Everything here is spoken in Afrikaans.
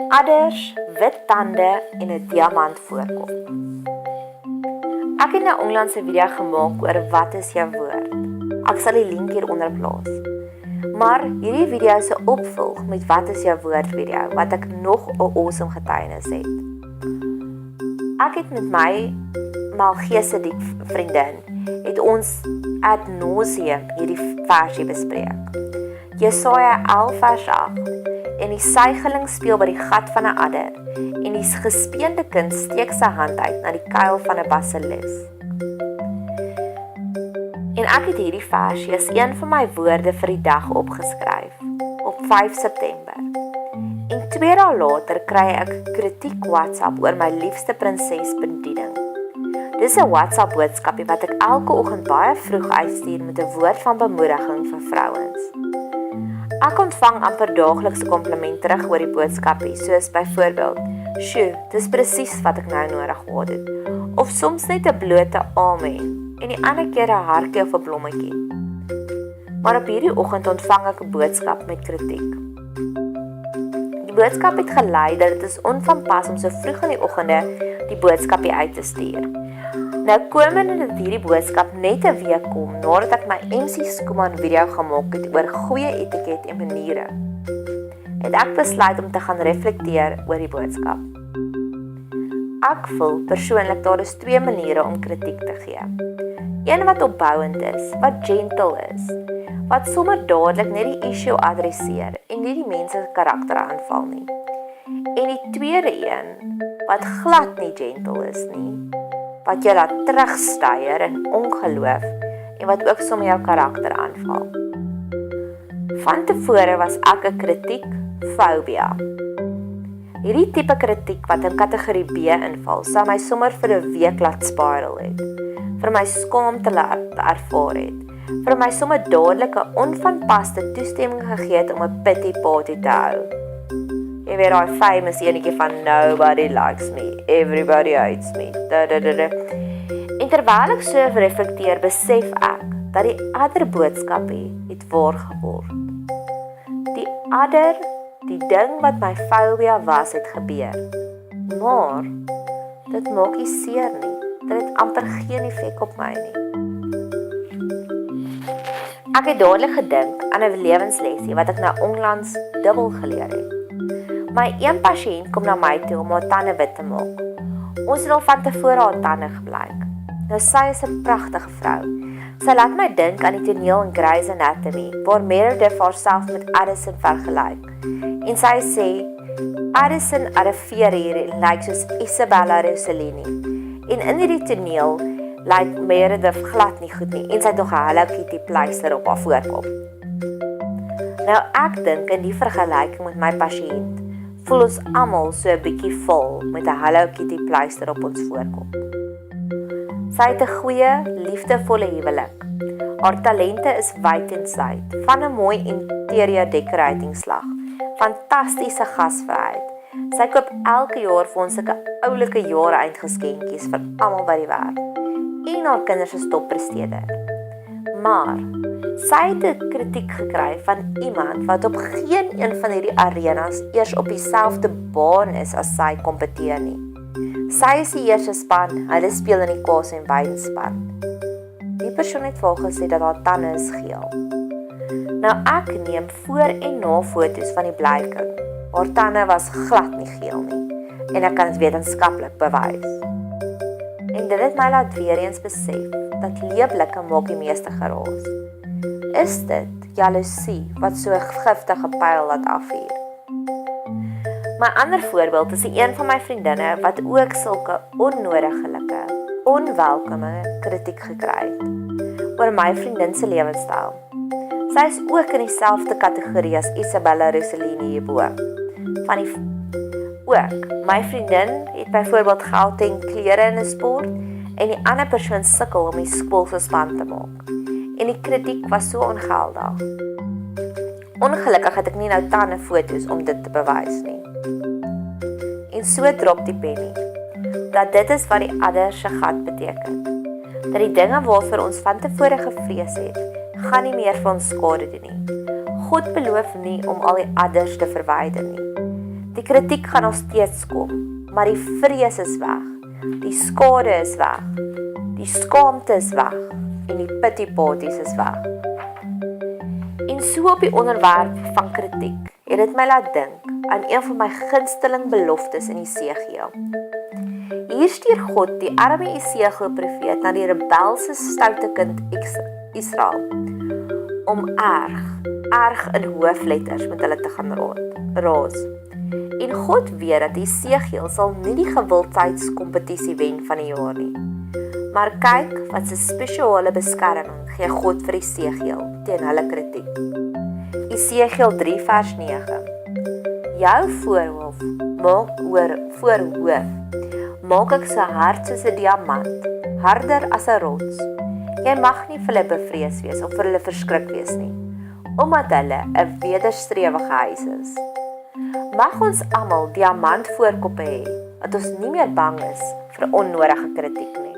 adders, wit tande en 'n diamant voorkop. Ek het nou onlangs 'n video gemaak oor wat is jou woord. Ek sal die link hieronder plaas. Maar hierdie video is 'n opvolg met wat is jou woord video wat ek nog 'n awesome getuienis het. Ek het met my Malgeese die vriendin het ons ad nauseam hierdie versie bespreek. Jesaja 11 vers 8 en die suigeling speel by die gat van 'n adder en die gespeende kind steek sy hand uit na die kuil van 'n basilis. En ek het hierdie versie as een van my woorde vir die dag opgeskryf op 5 September. En 2 dae later kry ek kritiek WhatsApp oor my liefste prinses bediening. Dis 'n WhatsApp boodskapie wat ek elke oggend baie vroeg uitstuur met 'n woord van bemoediging vir vrouens. Ek ontvang amper daagliks 'n kompliment terug oor die boodskapie, soos byvoorbeeld, "Sjoe, dis presies wat ek nou nodig gehad het." Of soms net 'n blote amen en die ander keer 'n hartjie of 'n blommetjie. Maar op hierdie oggend ontvang ek 'n boodskap met kritiek. Die boodskap het gelei dat dit is onvanpas om so vroeg in die oggende die boodskapie uit te stuur. Nou komende dat hierdie boodskap net 'n week kom nadat ek my MC Skuman video gemaak het oor goeie etiket en maniere, het ek besluit om te gaan reflekteer oor die boodskap. Ek voel persoonlik daar is 2 maniere om kritiek te gee. Een wat opbouend is, wat gentle is, wat sommer dadelik net die issue adresseer en nie die mens se karakter aanval nie. En die tweede een wat glad nie gentle is nie, wat jou laat terugstyer in ongeloof en wat ook sommer jou karakter aanval. Van tevore was ek 'n kritiekfobia. Hierdie tipe kritiek wat in kategorie B inval, sou my sommer vir 'n week laat spiral het, vir my skaamte laat ervaar het, vir my sommer dadelik 'n onvanpaste toestemming gegee het om 'n pity party te hou. Jy weet daai famous enetjie van nobody likes me, everybody hates me. En terwyl ek so reflekteer, besef ek dat die ander boodskapie het waar geword. Die ander, die ding wat my fobia was, het gebeur. Maar dit maak nie seer nie. Dit het amper geen effek op my nie. Ek het dadelik gedink aan 'n lewenslesie wat ek nou onlangs dubbel geleer het. My een pasiënt kom na my toe om haar tande wit te maak. Ons het al van tevore haar tande geblyk. Nou sy is 'n pragtige vrou. Sy laat my dink aan die toneel in Grey's Anatomy, waar Meredith haarself met Addison vergelyk. En sy sê, Addison arriveer hier en lyk soos Isabella Rossellini. En in hierdie toneel lyk Meredith glad nie goed nie, en sy het nog 'n Hello Kitty pleister op haar voorkop. Nou ek dink in die vergelyking met my pasiënt, voel ons almal so 'n bietjie vol met 'n Hello Kitty pleister op ons voorkop. Sy het 'n goeie, liefdevolle huwelik. Haar talente is wyd en suid, van 'n mooi interieur decorating slag, fantastiese gasvryheid. Sy koop elke jaar vir ons sulke oulike jare-eindgeskenkies vir almal by die werk. En haar kinders is toppresteerder. Maar sy het 'n kritiek gekry van iemand wat op geen een van hierdie arenas eers op dieselfde baan is as sy kompeteer nie. Sy is die eerste span, hulle speel in die kaas en wyn span. Die persoon het vir haar gesê dat haar tande is geel. Nou ek neem voor en na foto's van die blyking. Haar tande was glad nie geel nie en ek kan dit wetenskaplik bewys. En dit het my laat weer eens besef dat leeblikke maak die meeste geraas. Is dit jaloesie wat so 'n giftige pyl laat afvuur? My ander voorbeeld is een van my vriendinne wat ook sulke onnodige, onwelkome kritiek gekry het oor my vriendin se lewenstyl. Sy is ook in dieselfde kategorie as Isabella Rossellini hierbo. Ook, my vriendin het byvoorbeeld geld en klere in 'n sport en die ander persoon sukkel om die skool se span te maak. En die kritiek was so ongeldig. Ongelukkig het ek nie nou tande foto's om dit te bewys nie. En so drop die penny, dat dit is wat die adder se gat beteken. Dat die dinge waarvoor ons van tevore gevrees het, gaan nie meer vir ons skade doen nie. God beloof nie om al die adders te verwyder nie. Die kritiek gaan nog steeds kom, maar die vrees is weg, die skade is weg, die skaamte is weg en die pity parties is weg. En so op die onderwerp van kritiek het dit my laat dink aan een van my gunsteling beloftes in Esegiel. Hier stuur God die arme Esegiel profeet na die rebelse stoute kind Israel om erg in hoofletters met hulle te gaan raas. En God weet dat Esegiel sal nie die gewildheidskompetisie wen van die jaar nie. Maar kyk wat se spesiale beskerming gee God vir Esegiel teen hulle kritiek. Esegiel 3 vers 9. Jou voorhoof maak ek so hard soos 'n diamant, harder as 'n rots. Jy mag nie vir hulle bevrees wees of vir hulle verskrik wees nie, omdat hulle 'n wederstrewige huis is. Mag ons almal diamant voorkoppe hê, dat ons nie meer bang is vir onnodige kritiek nie.